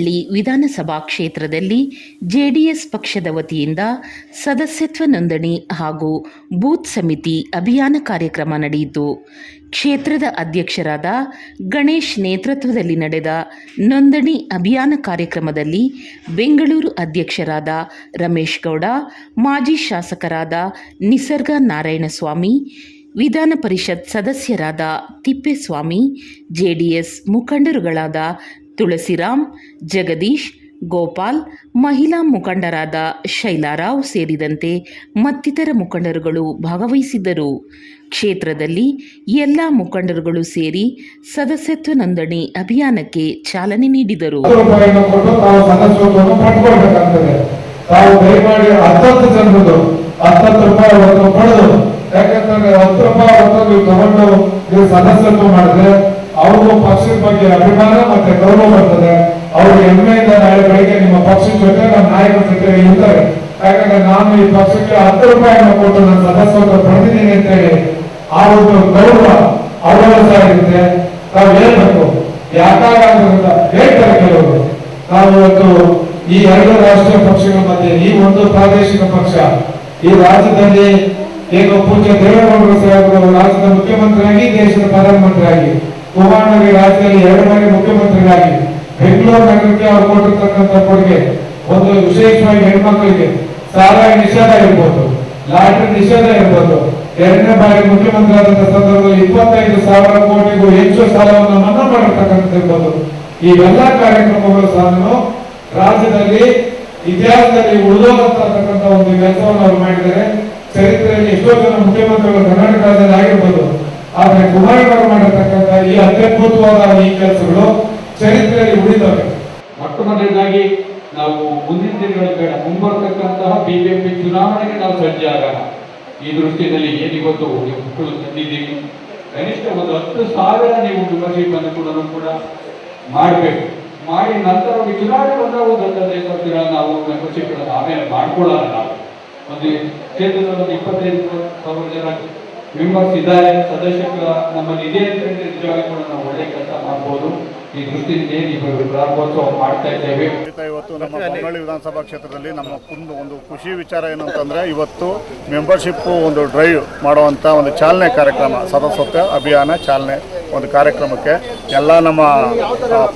ಬೊಮ್ಮನಹಳ್ಳಿ ವಿಧಾನಸಭಾ ಕ್ಷೇತ್ರದಲ್ಲಿ ಜೆಡಿಎಸ್ ಪಕ್ಷದ ವತಿಯಿಂದ ಸದಸ್ಯತ್ವ ನೋಂದಣಿ ಹಾಗೂ ಬೂತ್ ಸಮಿತಿ ಅಭಿಯಾನ ಕಾರ್ಯಕ್ರಮ ನಡೆಯಿತು. ಕ್ಷೇತ್ರದ ಅಧ್ಯಕ್ಷರಾದ ಗಣೇಶ್ ನೇತೃತ್ವದಲ್ಲಿ ನಡೆದ ನೋಂದಣಿ ಅಭಿಯಾನ ಕಾರ್ಯಕ್ರಮದಲ್ಲಿ ಬೆಂಗಳೂರು ಅಧ್ಯಕ್ಷರಾದ ರಮೇಶ್ ಗೌಡ, ಮಾಜಿ ಶಾಸಕರಾದ ನಿಸರ್ಗ ನಾರಾಯಣಸ್ವಾಮಿ, ವಿಧಾನ ಪರಿಷತ್ ಸದಸ್ಯರಾದ ತಿಪ್ಪೇಸ್ವಾಮಿ, ಜೆಡಿಎಸ್ ಮುಖಂಡರುಗಳಾದ ತುಳಸಿರಾಮ್, ಜಗದೀಶ್, ಗೋಪಾಲ್, ಮಹಿಳಾ ಮುಖಂಡರಾದ ಶೈಲಾರಾವ್ ಸೇರಿದಂತೆ ಮತ್ತಿತರ ಮುಖಂಡರುಗಳು ಭಾಗವಹಿಸಿದ್ದರು. ಕ್ಷೇತ್ರದಲ್ಲಿ ಎಲ್ಲ ಮುಖಂಡರುಗಳು ಸೇರಿ ಸದಸ್ಯತ್ವ ನೋಂದಣಿ ಅಭಿಯಾನಕ್ಕೆ ಚಾಲನೆ ನೀಡಿದರು. ಯಾಕಂತಂದ್ರೆ 10 ರೂಪಾಯಿ ನೀವು ತಗೊಂಡು ನೀವು ಸದಸ್ಯತ್ವ ಮಾಡಿದ್ರೆ ಅವ್ರಿಗೂ ಪಕ್ಷದ ಬಗ್ಗೆ ಅಭಿಮಾನ ಮತ್ತೆ ಗೌರವ ಬರ್ತದೆ. ಅವ್ರು ಹೆಮ್ಮೆಯಿಂದ ನಾಳೆ ಬೆಳಿಗ್ಗೆ ನಿಮ್ಮ ಪಕ್ಷದ ಜೊತೆ ನಮ್ಮ ನಾಯಕರ ಜೊತೆ ಇರ್ತಾರೆ. ಯಾಕಂದ್ರೆ ನಾನು ಈ ಪಕ್ಷಕ್ಕೆ 10 ರೂಪಾಯಿಯನ್ನು ಕೊಟ್ಟು ನಾನು ಸದಸ್ಯತ್ವ ಪಡೆದಿದ್ದೀನಿ ಅಂತ ಹೇಳಿ ಆ ಒಂದು ಗೌರವ ಅವರ ಸಹ ಇರುತ್ತೆ. ನಾವು ಹೇಳ್ಬೇಕು ಯಾಕಾಗಂತ ಹೇಳ್ತಾರೆ ಕೆಲವರು. ನಾವು ಇವತ್ತು ಈ 2 ರಾಷ್ಟ್ರೀಯ ಪಕ್ಷಗಳ ಮಧ್ಯೆ ಈ ಒಂದು ಪ್ರಾದೇಶಿಕ ಪಕ್ಷ ಈ ರಾಜ್ಯದಲ್ಲಿ ಏನು ಪೂಜ್ಯ ದೇವೇಗೌಡರು ಸಾಹೇಬರು ರಾಜ್ಯದ ಮುಖ್ಯಮಂತ್ರಿಯಾಗಿ ದೇಶದ ಪ್ರಧಾನಮಂತ್ರಿಯಾಗಿ ಕುಮಾರಣ್ಣಗೆ ರಾಜ್ಯದಲ್ಲಿ 2 ಬಾರಿ ಮುಖ್ಯಮಂತ್ರಿಯಾಗಿ ಬೆಂಗಳೂರು ನಗರಕ್ಕೆ ಅವರು ಕೊಟ್ಟಿರ್ತಕ್ಕಂಥ ಕೊಡುಗೆ ಒಂದು ವಿಶೇಷವಾಗಿ ಹೆಣ್ಮಕ್ಳಿಗೆ ಸಾರಾಯಿ ನಿಷೇಧ ಇರ್ಬೋದು, ಲಾಟರಿ ನಿಷೇಧ ಇರ್ಬೋದು, 2ನೇ ಬಾರಿ ಮುಖ್ಯಮಂತ್ರಿ ಆದಂತಹ ಸಂದರ್ಭದಲ್ಲಿ 25,000 ಕೋಟಿಗೂ ಹೆಚ್ಚು ಸಾಲವನ್ನು ಮನ್ನಾ ಮಾಡಿರ್ತಕ್ಕಂಥ ಇರ್ಬೋದು. ಇವೆಲ್ಲ ಕಾರ್ಯಕ್ರಮಗಳು ಸಹ ರಾಜ್ಯದಲ್ಲಿ ಇತಿಹಾಸದಲ್ಲಿ ಉಳಿದೋಗತಕ್ಕಂಥ ಒಂದು ಕೆಲಸವನ್ನು ಅವರು ಮಾಡಿದ್ದಾರೆ. ಚರಿತ್ರೆಯಲ್ಲಿ ಎಷ್ಟೋ ಜನ ಮುಖ್ಯಮಂತ್ರಿಗಳು ಕರ್ನಾಟಕ ರಾಜ್ಯದಲ್ಲಿ ಆಗಿರ್ಬೋದು, ಆದ್ರೆ ಕುಮಾರಣ್ಣವರು ಮಾಡಿರ್ತಕ್ಕಂಥ ಈ ಅತ್ಯದ್ಭುತವಾದ ಈ ಕೆಲಸಗಳು ಚರಿತ್ರೆಯಲ್ಲಿ ಉಳಿದವೆ. ಮೊಟ್ಟ ಮೊದಲನೇದಾಗಿ ನಾವು ಮುಂದಿನ ದಿನಗಳ ಬೇಡ ಮುಂಬರ್ತಕ್ಕಂತಹ ಬಿಬಿಎಂಪಿ ಚುನಾವಣೆಗೆ ನಾವು ಸಜ್ಜಾಗೋಣ. ಈ ದೃಷ್ಟಿಯಲ್ಲಿ ಏನಿವತ್ತು ಮಕ್ಕಳು ತಂದಿದ್ದೀವಿ, ಕನಿಷ್ಠ ಒಂದು 10,000 ನೀವು ಮೆಂಬರ್ಶಿಪ್ ಅನ್ನು ಕೂಡ ಮಾಡಬೇಕು. ಮಾಡಿ ನಂತರ ಚುನಾವಣೆ ಬಂದಾಗ ಒಂದು 15 ದಿನ ನಾವು ಮೆಂಬರ್ಶಿಪ್ ಆಮೇಲೆ ಮಾಡ್ಕೊಳ್ಳೋಣ. ನಾವು ಒಂದು ಕ್ಷೇತ್ರದಲ್ಲಿ ಒಂದು 25,000 ಜನ ಮೆಂಬರ್ಸ್ ಇದ್ದಾರೆ, ಸದಸ್ಯರ ನಮ್ಮಲ್ಲಿ ಇದೆ ಅಂತ ನಿಜವಾಗಿ ಕೂಡ ನಾವು ಒಳ್ಳೆ ಕೆಲಸ ಮಾಡ್ಬೋದು. ಈ ದೃಷ್ಟಿಯಿಂದ ಏನು ಪ್ರಾರಂಭೋತ್ಸವ ಮಾಡ್ತಾ ಇದ್ದೇವೆ. ಇವತ್ತು ನಮ್ಮ ಬೊಮ್ಮನಹಳ್ಳಿ ವಿಧಾನಸಭಾ ಕ್ಷೇತ್ರದಲ್ಲಿ ನಮ್ಮ ಒಂದು ಖುಷಿ ವಿಚಾರ ಏನು ಅಂತಂದರೆ, ಇವತ್ತು ಮೆಂಬರ್ಶಿಪ್ಪು ಒಂದು ಡ್ರೈವ್ ಮಾಡುವಂಥ ಒಂದು ಚಾಲನೆ ಕಾರ್ಯಕ್ರಮ, ಸದಸ್ಯತ್ವ ಅಭಿಯಾನ ಚಾಲನೆ ಒಂದು ಕಾರ್ಯಕ್ರಮಕ್ಕೆ ಎಲ್ಲ ನಮ್ಮ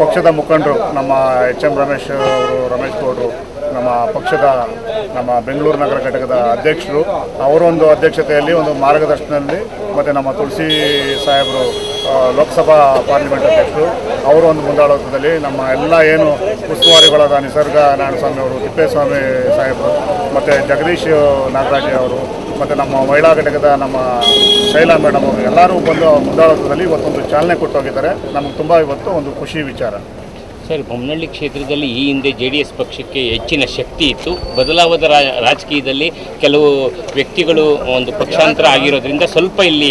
ಪಕ್ಷದ ಮುಖಂಡರು, ನಮ್ಮ ಎಚ್.ಎಂ. ರಮೇಶ್ ಅವರು, ರಮೇಶ್ ಗೌಡರು, ನಮ್ಮ ಪಕ್ಷದ ನಮ್ಮ ಬೆಂಗಳೂರು ನಗರ ಘಟಕದ ಅಧ್ಯಕ್ಷರು ಅವರೊಂದು ಅಧ್ಯಕ್ಷತೆಯಲ್ಲಿ ಒಂದು ಮಾರ್ಗದರ್ಶನದಲ್ಲಿ, ಮತ್ತು ನಮ್ಮ ತುಳಸಿ ಸಾಹೇಬರು ಲೋಕಸಭಾ ಪಾರ್ಲಿಮೆಂಟ್ ಅಧ್ಯಕ್ಷರು ಅವರ ಒಂದು ಮುಂದಾಳತ್ವದಲ್ಲಿ ನಮ್ಮ ಎಲ್ಲ ಏನು ಉಸ್ತುವಾರಿಗಳಾದ ನಿಸರ್ಗ ನಾರಾಯಣಸ್ವಾಮಿ ಅವರು, ತಿಪ್ಪೇಸ್ವಾಮಿ ಸಾಹೇಬರು, ಮತ್ತು ಜಗದೀಶ್ ನಾಗರಾಜ್ ಅವರು, ಮತ್ತು ನಮ್ಮ ಮಹಿಳಾ ಘಟಕದ ನಮ್ಮ ಶೈಲಾ ಮೇಡಮ್ ಅವರು ಎಲ್ಲರೂ ಬಂದು ಮುಂದಾಳತ್ವದಲ್ಲಿ ಇವತ್ತೊಂದು ಚಾಲನೆ ಕೊಟ್ಟು ಹೋಗಿದ್ದಾರೆ. ನಮಗೆ ತುಂಬ ಇವತ್ತು ಒಂದು ಖುಷಿ ವಿಚಾರ. ಸರ್, ಬೊಮ್ಮನಹಳ್ಳಿ ಕ್ಷೇತ್ರದಲ್ಲಿ ಈ ಹಿಂದೆ JDS ಪಕ್ಷಕ್ಕೆ ಹೆಚ್ಚಿನ ಶಕ್ತಿ ಇತ್ತು. ಬದಲಾವದ ರಾಜಕೀಯದಲ್ಲಿ ಕೆಲವು ವ್ಯಕ್ತಿಗಳು ಒಂದು ಪಕ್ಷಾಂತರ ಆಗಿರೋದ್ರಿಂದ ಸ್ವಲ್ಪ ಇಲ್ಲಿ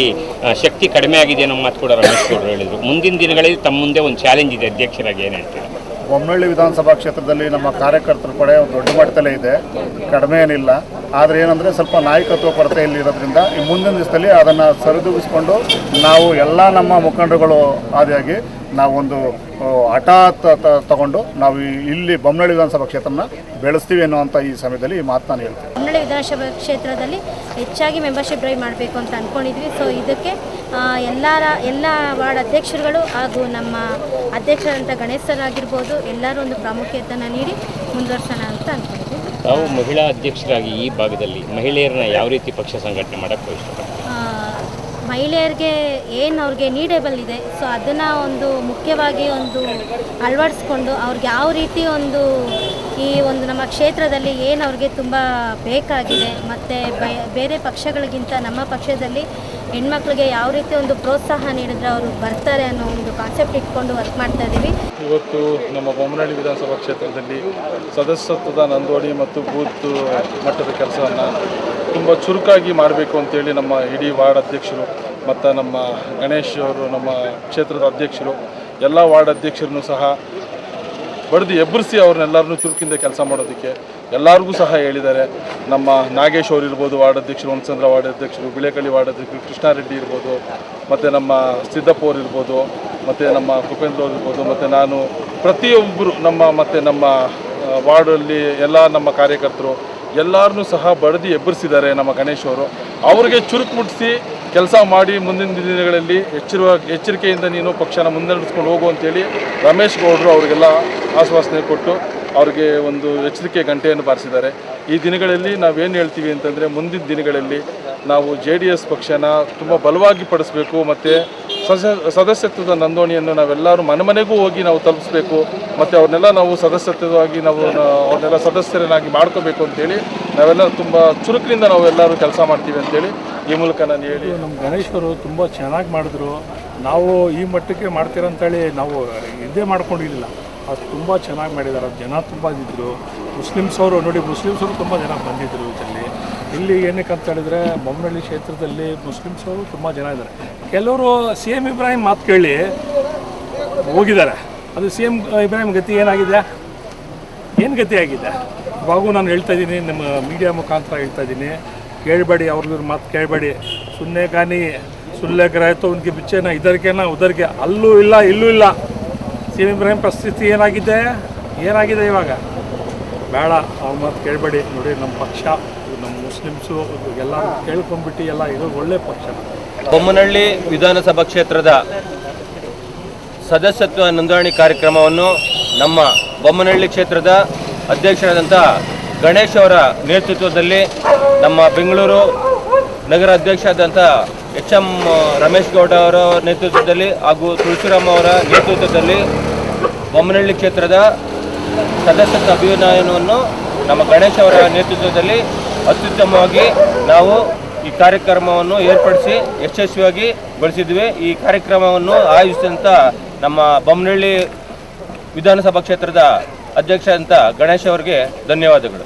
ಶಕ್ತಿ ಕಡಿಮೆ ಆಗಿದೆ ಅನ್ನೋ ಮಾತು ಕೂಡ ರಮೇಶ್ ಗೌಡರು ಹೇಳಿದರು. ಮುಂದಿನ ದಿನಗಳಲ್ಲಿ ತಮ್ಮ ಮುಂದೆ ಒಂದು ಚಾಲೆಂಜ್ ಇದೆ ಅಧ್ಯಕ್ಷರಾಗಿ, ಏನು ಹೇಳ್ತೀರಾ? ಬೊಮ್ಮನಹಳ್ಳಿ ವಿಧಾನಸಭಾ ಕ್ಷೇತ್ರದಲ್ಲಿ ನಮ್ಮ ಕಾರ್ಯಕರ್ತರ ಪಡೆ ಒಂದು ದೊಡ್ಡ ಮಟ್ಟದಲ್ಲೇ ಇದೆ, ಕಡಿಮೆ ಏನಿಲ್ಲ. ಆದರೆ ಏನಂದರೆ ಸ್ವಲ್ಪ ನಾಯಕತ್ವ ಕೊರತೆ ಇಲ್ಲಿರೋದ್ರಿಂದ ಈ ಮುಂದಿನ ದಿವಸದಲ್ಲಿ ಅದನ್ನು ಸರಿದೂಗಿಸ್ಕೊಂಡು ನಾವು ಎಲ್ಲ ನಮ್ಮ ಮುಖಂಡರುಗಳು ಆದಿಯಾಗಿ ನಾವೊಂದು ಹಠ ತಗೊಂಡು ನಾವು ಇಲ್ಲಿ ಬೊಮ್ಮನಹಳ್ಳಿ ವಿಧಾನಸಭಾ ಕ್ಷೇತ್ರನ ಬೆಳೆಸ್ತೀವಿ ಅನ್ನುವಂಥ ಈ ಸಮಯದಲ್ಲಿ ಈ ಮಾತು ನಾನು ಹೇಳ್ತೀನಿ. ಬೊಮ್ಮನಹಳ್ಳಿ ವಿಧಾನಸಭಾ ಕ್ಷೇತ್ರದಲ್ಲಿ ಹೆಚ್ಚಾಗಿ ಮೆಂಬರ್ಶಿಪ್ ಡ್ರೈವ್ ಮಾಡಬೇಕು ಅಂತ ಅಂದ್ಕೊಂಡಿದ್ವಿ. ಸೊ ಇದಕ್ಕೆ ಎಲ್ಲ ವಾರ್ಡ್ ಅಧ್ಯಕ್ಷರುಗಳು ಹಾಗೂ ನಮ್ಮ ಅಧ್ಯಕ್ಷರಂಥ ಗಣೇಶ್ ಸರ್ ಆಗಿರ್ಬೋದು ಎಲ್ಲರೂ ಒಂದು ಪ್ರಾಮುಖ್ಯತೆಯನ್ನು ನೀಡಿ ಮುಂದುವರ್ಸೋಣ ಅಂತ ಅಂದ್ಕೊಂಡಿದ್ವಿ. ತಾವು ಮಹಿಳಾ ಅಧ್ಯಕ್ಷರಾಗಿ ಈ ಭಾಗದಲ್ಲಿ ಮಹಿಳೆಯರನ್ನ ಯಾವ ರೀತಿ ಪಕ್ಷ ಸಂಘಟನೆ ಮಾಡೋಕ್ಕೆ ಇಷ್ಟಪಡ್ತೀವಿ? ಮಹಿಳೆಯರಿಗೆ ಏನು ಅವ್ರಿಗೆ ನೀಡೇಬಲ್ ಇದೆ, ಸೊ ಅದನ್ನು ಒಂದು ಮುಖ್ಯವಾಗಿ ಒಂದು ಅಳವಡಿಸ್ಕೊಂಡು ಅವ್ರಿಗೆ ಯಾವ ರೀತಿ ಒಂದು ಈ ಒಂದು ನಮ್ಮ ಕ್ಷೇತ್ರದಲ್ಲಿ ಏನು ಅವ್ರಿಗೆ ತುಂಬ ಬೇಕಾಗಿದೆ, ಮತ್ತು ಬೇರೆ ಪಕ್ಷಗಳಿಗಿಂತ ನಮ್ಮ ಪಕ್ಷದಲ್ಲಿ ಹೆಣ್ಮಕ್ಳಿಗೆ ಯಾವ ರೀತಿ ಒಂದು ಪ್ರೋತ್ಸಾಹ ನೀಡಿದ್ರೆ ಅವರು ಬರ್ತಾರೆ ಅನ್ನೋ ಒಂದು ಕಾನ್ಸೆಪ್ಟ್ ಇಟ್ಕೊಂಡು ವರ್ಕ್ ಮಾಡ್ತಾ ಇದ್ದೀವಿ. ಇವತ್ತು ನಮ್ಮ ಬೊಮ್ಮನಹಳ್ಳಿ ವಿಧಾನಸಭಾ ಕ್ಷೇತ್ರದಲ್ಲಿ ಸದಸ್ಯತ್ವದ ನೋಂದಣಿ ಮತ್ತು ಬೂತ್ ಮಟ್ಟದ ಕೆಲಸವನ್ನು ತುಂಬ ಚುರುಕಾಗಿ ಮಾಡಬೇಕು ಅಂತೇಳಿ ನಮ್ಮ ಇಡೀ ವಾರ್ಡ್ ಅಧ್ಯಕ್ಷರು ಮತ್ತು ನಮ್ಮ ಗಣೇಶ್ ಅವರು, ನಮ್ಮ ಕ್ಷೇತ್ರದ ಅಧ್ಯಕ್ಷರು, ಎಲ್ಲ ವಾರ್ಡ್ ಅಧ್ಯಕ್ಷರನ್ನು ಸಹ ಬಡ್ದು ಎಬ್ಬರಿಸಿ ಅವ್ರನ್ನೆಲ್ಲರನ್ನೂ ಚುರುಕಿಂದ ಕೆಲಸ ಮಾಡೋದಕ್ಕೆ ಎಲ್ಲರಿಗೂ ಸಹ ಹೇಳಿದ್ದಾರೆ. ನಮ್ಮ ನಾಗೇಶ್ ಅವರು ಇರ್ಬೋದು, ವಾರ್ಡ್ ಅಧ್ಯಕ್ಷರು, ಹೊನ್ಸಂದ್ರ ವಾರ್ಡ್ ಅಧ್ಯಕ್ಷರು, ಬಿಳೆಕಳ್ಳಿ ವಾರ್ಡ್ ಅಧ್ಯಕ್ಷರು, ಕೃಷ್ಣಾರೆಡ್ಡಿ ಇರ್ಬೋದು, ಮತ್ತು ನಮ್ಮ ಸಿದ್ದಪ್ಪ ಅವರು ಇರ್ಬೋದು, ಮತ್ತು ನಮ್ಮ ಕುಪೇಂದ್ರ ಅವರು ಇರ್ಬೋದು, ಮತ್ತು ನಾನು ಪ್ರತಿಯೊಬ್ಬರು ನಮ್ಮ ವಾರ್ಡಲ್ಲಿ ಎಲ್ಲ ನಮ್ಮ ಕಾರ್ಯಕರ್ತರು ಎಲ್ಲರನ್ನೂ ಸಹ ಬಡಿದು ಎಬ್ಬರಿಸಿದ್ದಾರೆ ನಮ್ಮ ಗಣೇಶ್ ಅವರು. ಅವ್ರಿಗೆ ಚುರುಕು ಮುಟ್ಟಿಸಿ ಕೆಲಸ ಮಾಡಿ ಮುಂದಿನ ದಿನಗಳಲ್ಲಿ ಎಚ್ಚರಿಕೆಯಿಂದ ನೀನು ಪಕ್ಷನ ಮುನ್ನಡೆಸ್ಕೊಂಡು ಹೋಗು ಅಂತೇಳಿ ರಮೇಶ್ ಗೌಡರು ಅವರಿಗೆಲ್ಲ ಆಶ್ವಾಸನೆ ಕೊಟ್ಟು ಅವ್ರಿಗೆ ಒಂದು ಎಚ್ಚರಿಕೆ ಗಂಟೆಯನ್ನು ಬಾರಿಸಿದ್ದಾರೆ. ಈ ದಿನಗಳಲ್ಲಿ ನಾವೇನು ಹೇಳ್ತೀವಿ ಅಂತಂದರೆ, ಮುಂದಿನ ದಿನಗಳಲ್ಲಿ ನಾವು JDS ಪಕ್ಷನ ತುಂಬ ಬಲವಾಗಿ ಪಡಿಸಬೇಕು ಮತ್ತು ಸದಸ್ಯತ್ವದ ನೋಂದಣಿಯನ್ನು ನಾವೆಲ್ಲರೂ ಮನೆಗೂ ಹೋಗಿ ನಾವು ತಲುಪಿಸ್ಬೇಕು ಮತ್ತು ಅವ್ರನ್ನೆಲ್ಲ ನಾವು ಸದಸ್ಯತ್ವವಾಗಿ ಅವ್ರನ್ನೆಲ್ಲ ಸದಸ್ಯರನ್ನಾಗಿ ಮಾಡ್ಕೋಬೇಕು ಅಂತೇಳಿ ನಾವೆಲ್ಲ ತುಂಬ ಚುರುಕಿನಿಂದ ನಾವೆಲ್ಲರೂ ಕೆಲಸ ಮಾಡ್ತೀವಿ ಅಂತೇಳಿ ಈ ಮೂಲಕ ನಾನು ಹೇಳಿ. ನಮ್ಮ ಗಣೇಶವರು ತುಂಬ ಚೆನ್ನಾಗಿ ಮಾಡಿದ್ರು. ನಾವು ಈ ಮಟ್ಟಕ್ಕೆ ಮಾಡ್ತೀರಂತೇಳಿ ನಾವು ಇದೇ ಮಾಡ್ಕೊಂಡಿರಲಿಲ್ಲ. ಅದು ತುಂಬ ಚೆನ್ನಾಗಿ ಮಾಡಿದ್ದಾರೆ. ಜನ ತುಂಬ ಇದ್ದರು. ಮುಸ್ಲಿಮ್ಸವರು ತುಂಬ ಜನ ಬಂದಿದ್ದರು ಇದರಲ್ಲಿ. ಇಲ್ಲಿ ಏನಕ್ಕೆ ಅಂತ ಹೇಳಿದ್ರೆ, ಬೊಮ್ಮನಹಳ್ಳಿ ಕ್ಷೇತ್ರದಲ್ಲಿ ಮುಸ್ಲಿಮ್ಸವರು ತುಂಬ ಜನ ಇದ್ದಾರೆ. ಕೆಲವರು CM ಇಬ್ರಾಹಿಂ ಮಾತು ಕೇಳಿ ಹೋಗಿದ್ದಾರೆ. ಅದು CM ಇಬ್ರಾಹಿಂ ಗತಿ ಏನಾಗಿದೆ, ಏನು ಗತಿ ಆಗಿದೆ ಇವಾಗೂ ನಾನು ಹೇಳ್ತಾ ಇದ್ದೀನಿ, ನಮ್ಮ ಮೀಡಿಯಾ ಮುಖಾಂತರ ಹೇಳ್ತಾ ಇದ್ದೀನಿ, ಕೇಳಬೇಡಿ, ಅವ್ರ ಮಾತು ಕೇಳಬೇಡಿ. ಸುನ್ನೆ ಕಾನಿ ಸುಲ್ಲೇಕರ ಆಯಿತು ಉನ್ಗೆ ಬಿಚ್ಚೇನ ಇದರ್ಗೆನ ಉದರ್ಗೆ, ಅಲ್ಲೂ ಇಲ್ಲ ಇಲ್ಲೂ ಇಲ್ಲ. CM ಇಬ್ರಾಹಿಂ ಪರಿಸ್ಥಿತಿ ಏನಾಗಿದೆ ಇವಾಗ ಬೇಡ, ಅವ್ರ ಮಾತು ಕೇಳಬೇಡಿ. ನೋಡಿ, ನಮ್ಮ ಪಕ್ಷ, ನಮ್ಮ ಮುಸ್ಲಿಮ್ಸು ಎಲ್ಲ ಕೇಳ್ಕೊಂಡ್ಬಿಟ್ಟು ಎಲ್ಲ ಇರೋದು ಒಳ್ಳೆ ಪಕ್ಷ. ಬೊಮ್ಮನಹಳ್ಳಿ ವಿಧಾನಸಭಾ ಕ್ಷೇತ್ರದ ಸದಸ್ಯತ್ವ ನೋಂದಣಿ ಕಾರ್ಯಕ್ರಮವನ್ನು ನಮ್ಮ ಬೊಮ್ಮನಹಳ್ಳಿ ಕ್ಷೇತ್ರದ ಅಧ್ಯಕ್ಷರಾದಂಥ ಗಣೇಶ್ ಅವರ ನೇತೃತ್ವದಲ್ಲಿ, ನಮ್ಮ ಬೆಂಗಳೂರು ನಗರ ಅಧ್ಯಕ್ಷರಾದಂಥ HM ರಮೇಶ್ ಗೌಡ ಅವರ ನೇತೃತ್ವದಲ್ಲಿ ಹಾಗೂ ತುಳಸಿರಾಮ್ ಅವರ ನೇತೃತ್ವದಲ್ಲಿ ಬೊಮ್ಮನಹಳ್ಳಿ ಕ್ಷೇತ್ರದ ಸದಸ್ಯತ್ವ ಅಭಿಯಾನವನ್ನು ನಮ್ಮ ಗಣೇಶ್ ಅವರ ನೇತೃತ್ವದಲ್ಲಿ ಅತ್ಯುತ್ತಮವಾಗಿ ನಾವು ಈ ಕಾರ್ಯಕ್ರಮವನ್ನು ಏರ್ಪಡಿಸಿ ಯಶಸ್ವಿಯಾಗಿ ಬಳಸಿದ್ವಿ. ಈ ಕಾರ್ಯಕ್ರಮವನ್ನು ಆಯೋಜಿಸಿದಂಥ ನಮ್ಮ ಬೊಮ್ಮನಹಳ್ಳಿ ವಿಧಾನಸಭಾ ಕ್ಷೇತ್ರದ ಅಧ್ಯಕ್ಷರಾದಂಥ ಗಣೇಶ್ ಅವರಿಗೆ ಧನ್ಯವಾದಗಳು.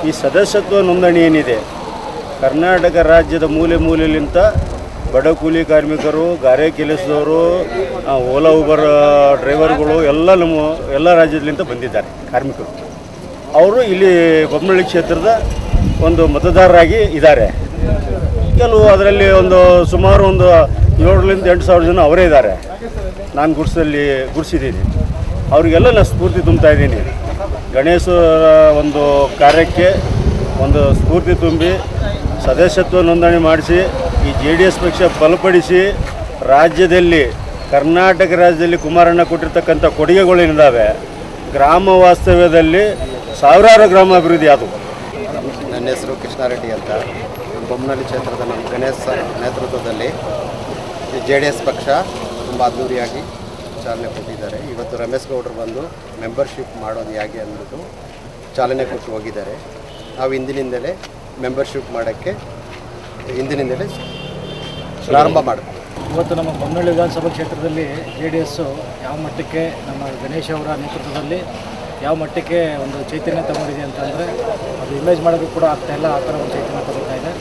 ಈ ಸದಸ್ಯತ್ವ ನೋಂದಣಿ ಏನಿದೆ, ಕರ್ನಾಟಕ ರಾಜ್ಯದ ಮೂಲೆಯಲ್ಲಿಂದ ಬಡ ಕೂಲಿ ಕಾರ್ಮಿಕರು, ಗಾರೆ ಕೆಲಸದವರು, ಓಲಾ ಉಬರ್ ಡ್ರೈವರ್ಗಳು ಎಲ್ಲ ರಾಜ್ಯದಲ್ಲಿಂದ ಬಂದಿದ್ದಾರೆ ಕಾರ್ಮಿಕರು. ಅವರು ಇಲ್ಲಿ ಬೊಮ್ಮನಹಳ್ಳಿ ಕ್ಷೇತ್ರದ ಒಂದು ಮತದಾರರಾಗಿ ಇದ್ದಾರೆ. ಕೆಲವು ಅದರಲ್ಲಿ ಸುಮಾರು 7,000 to 8,000 ಜನ ಅವರೇ ಇದ್ದಾರೆ. ನಾನು ಗುಡಿಸಿದ್ದೀನಿ. ಅವರಿಗೆಲ್ಲ ನಾನು ಸ್ಫೂರ್ತಿ ತುಂಬ್ತಾ ಇದ್ದೀನಿ. ಗಣೇಶ ಒಂದು ಕಾರ್ಯಕ್ಕೆ ಒಂದು ಸ್ಫೂರ್ತಿ ತುಂಬಿ ಸದಸ್ಯತ್ವ ನೋಂದಣಿ ಮಾಡಿಸಿ ಈ JDS ಪಕ್ಷ ಬಲಪಡಿಸಿ ರಾಜ್ಯದಲ್ಲಿ, ಕರ್ನಾಟಕ ರಾಜ್ಯದಲ್ಲಿ ಕುಮಾರಣ್ಣ ಕೊಟ್ಟಿರ್ತಕ್ಕಂಥ ಕೊಡುಗೆಗಳೇನಿದ್ದಾವೆ, ಗ್ರಾಮ ವಾಸ್ತವ್ಯದಲ್ಲಿ ಸಾವಿರಾರು ಗ್ರಾಮ ಅಭಿವೃದ್ಧಿ ಆದವು. ನನ್ನ ಹೆಸರು ಕೃಷ್ಣಾರೆಡ್ಡಿ ಅಂತ. ಬೊಮ್ಮನಹಳ್ಳಿ ಕ್ಷೇತ್ರದ ನಮ್ಮ ಗಣೇಶ ನೇತೃತ್ವದಲ್ಲಿ JDS ಪಕ್ಷ ತುಂಬ ಅದ್ದೂರಿಯಾಗಿ ಚಾಲನೆ ಕೊಟ್ಟಿದ್ದಾರೆ. ಇವತ್ತು ರಮೇಶ್ ಗೌಡರು ಬಂದು ಮೆಂಬರ್ಶಿಪ್ ಮಾಡೋದು ಹೇಗೆ ಅಂದ್ಬಿಟ್ಟು ಚಾಲನೆ ಕೊಟ್ಟು ಹೋಗಿದ್ದಾರೆ. ನಾವು ಇಂದಿನಿಂದಲೇ ಮೆಂಬರ್ಶಿಪ್ ಮಾಡೋಕ್ಕೆ ಪ್ರಾರಂಭ ಮಾಡ್ತೀವಿ. ಇವತ್ತು ನಮ್ಮ ಬೊಮ್ಮನಹಳ್ಳಿ ವಿಧಾನಸಭಾ ಕ್ಷೇತ್ರದಲ್ಲಿ JDS ಯಾವ ಮಟ್ಟಕ್ಕೆ ನಮ್ಮ ಗಣೇಶ್ ಅವರ ನೇತೃತ್ವದಲ್ಲಿ ಯಾವ ಮಟ್ಟಕ್ಕೆ ಒಂದು ಚೈತನ್ಯ ತಗೊಂಡಿದೆ ಅಂತಂದರೆ, ಅದು ಇಮೇಜ್ ಮಾಡೋದು ಕೂಡ ಆಗ್ತಾಯಿಲ್ಲ. ಆ ಥರ ಒಂದು ಚೈತನ್ಯ ತಗೋತಾ ಇದೆ.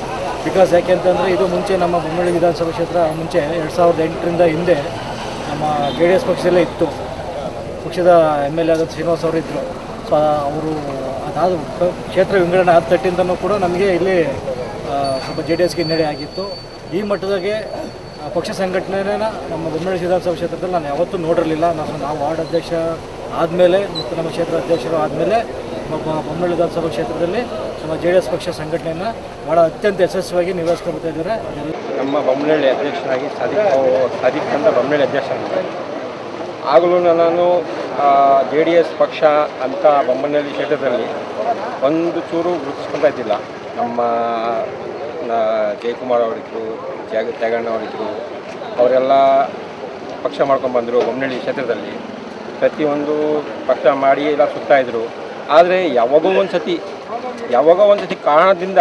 ಬಿಕಾಸ್ ಯಾಕೆ ಅಂತಂದರೆ, ಇದು ಮುಂಚೆ ನಮ್ಮ ಬೊಮ್ಮನಹಳ್ಳಿ ವಿಧಾನಸಭಾ ಕ್ಷೇತ್ರ ಮುಂಚೆ 2008 ಹಿಂದೆ ನಮ್ಮ JDS ಪಕ್ಷದಲ್ಲೇ ಇತ್ತು. ಪಕ್ಷದ MLA ಆದ ಶ್ರೀನಿವಾಸ್ ಅವರು ಇದ್ದರು. ಸೊ ಅವರು ಅದಾದ ಕ್ಷೇತ್ರ ವಿಂಗಡಣೆ ಆದ ತಟ್ಟಿಂದನೂ ಕೂಡ ನಮಗೆ ಇಲ್ಲಿ ಸ್ವಲ್ಪ JDSಗೆ ಹಿನ್ನಡೆ ಆಗಿತ್ತು. ಈ ಮಟ್ಟದಾಗೆ ಪಕ್ಷ ಸಂಘಟನೆನ ನಮ್ಮ ಬೊಮ್ಮನಹಳ್ಳಿ ವಿಧಾನಸಭಾ ಕ್ಷೇತ್ರದಲ್ಲಿ ನಾನು ಯಾವತ್ತೂ ನೋಡಿರಲಿಲ್ಲ. ನಾವು ವಾರ್ಡ್ ಅಧ್ಯಕ್ಷ ಆದಮೇಲೆ ಮತ್ತು ನಮ್ಮ ಕ್ಷೇತ್ರ ಅಧ್ಯಕ್ಷರು ಆದಮೇಲೆ ಬೊಮ್ಮನಹಳ್ಳಿ ವಿಧಾನಸಭಾ ಕ್ಷೇತ್ರದಲ್ಲಿ ನಮ್ಮ JDS ಪಕ್ಷ ಸಂಘಟನೆಯನ್ನು ಭಾಳ ಅತ್ಯಂತ ಯಶಸ್ವಿಯಾಗಿ ನಿರ್ವಹಿಸ್ಕೊಳ್ತಾ ಇದ್ದಾರೆ. ನಮ್ಮ ಬೊಮ್ಮನಹಳ್ಳಿ ಅಧ್ಯಕ್ಷರಾಗಿ ಸಾದಿಕ್ ಅಂತ ಬೊಮ್ಮನಹಳ್ಳಿ ಅಧ್ಯಕ್ಷರಾಗಿದ್ದೆ. ಆಗಲೂ ನಾನು JDS ಪಕ್ಷ ಅಂತ ಬೊಮ್ಮನಹಳ್ಳಿ ಕ್ಷೇತ್ರದಲ್ಲಿ ಒಂದು ಚೂರು ಗುರುತಿಸ್ಕೊಳ್ತಾ ಇದ್ದಿಲ್ಲ. ನಮ್ಮ ಜಯಕುಮಾರ್ ಅವರಿದ್ದರು, ತ್ಯಾಗಣ್ಣ ಅವರಿದ್ದರು, ಅವರೆಲ್ಲ ಪಕ್ಷ ಮಾಡ್ಕೊಂಡ್ಬಂದರು. ಬೊಮ್ಮನಹಳ್ಳಿ ಕ್ಷೇತ್ರದಲ್ಲಿ ಪ್ರತಿಯೊಂದು ಪಕ್ಷ ಮಾಡಿ ಎಲ್ಲ ಸುತ್ತಾಯಿದ್ರು. ಆದರೆ ಯಾವಾಗೋ ಒಂದು ಸತಿ ಕಾರಣದಿಂದ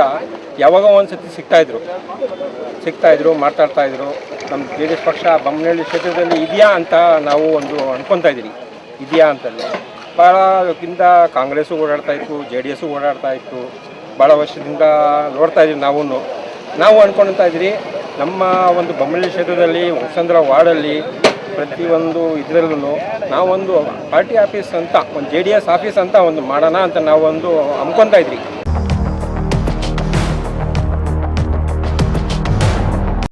ಯಾವಾಗೋ ಒಂದು ಸತಿ ಸಿಗ್ತಾಯಿದ್ರು, ಮಾತಾಡ್ತಾಯಿದ್ರು. ನಮ್ಮ JDS ಪಕ್ಷ ಬೊಮ್ಮನಹಳ್ಳಿ ಕ್ಷೇತ್ರದಲ್ಲಿ ಇದೆಯಾ ಅಂತ ನಾವು ಒಂದು ಅನ್ಕೊತಾ ಇದ್ದೀರಿ. ಇದೆಯಾ ಅಂತಂದರೆ ಭಾಳಕ್ಕಿಂತ ಕಾಂಗ್ರೆಸ್ಸು ಓಡಾಡ್ತಾಯಿತ್ತು, JDSಸು ಓಡಾಡ್ತಾಯಿತ್ತು. ಭಾಳ ವರ್ಷದಿಂದ ನೋಡ್ತಾ ಇದ್ದೀವಿ. ನಾವು ಅಂದ್ಕೊಳ್ತಾ ಇದ್ದೀರಿ, ನಮ್ಮ ಒಂದು ಬೊಮ್ಮನಹಳ್ಳಿ ಕ್ಷೇತ್ರದಲ್ಲಿ ಹೊಸಂದ್ರ ವಾರ್ಡಲ್ಲಿ ಪ್ರತಿಯೊಂದು ಇದರಲ್ಲೂ ನಾವೊಂದು ಪಾರ್ಟಿ ಆಫೀಸ್ ಅಂತ, ಒಂದು JDS ಆಫೀಸ್ ಅಂತ ಒಂದು ಮಾಡೋಣ ಅಂತ ನಾವು ಅಂದ್ಕೊತಾ ಇದ್ರಿ.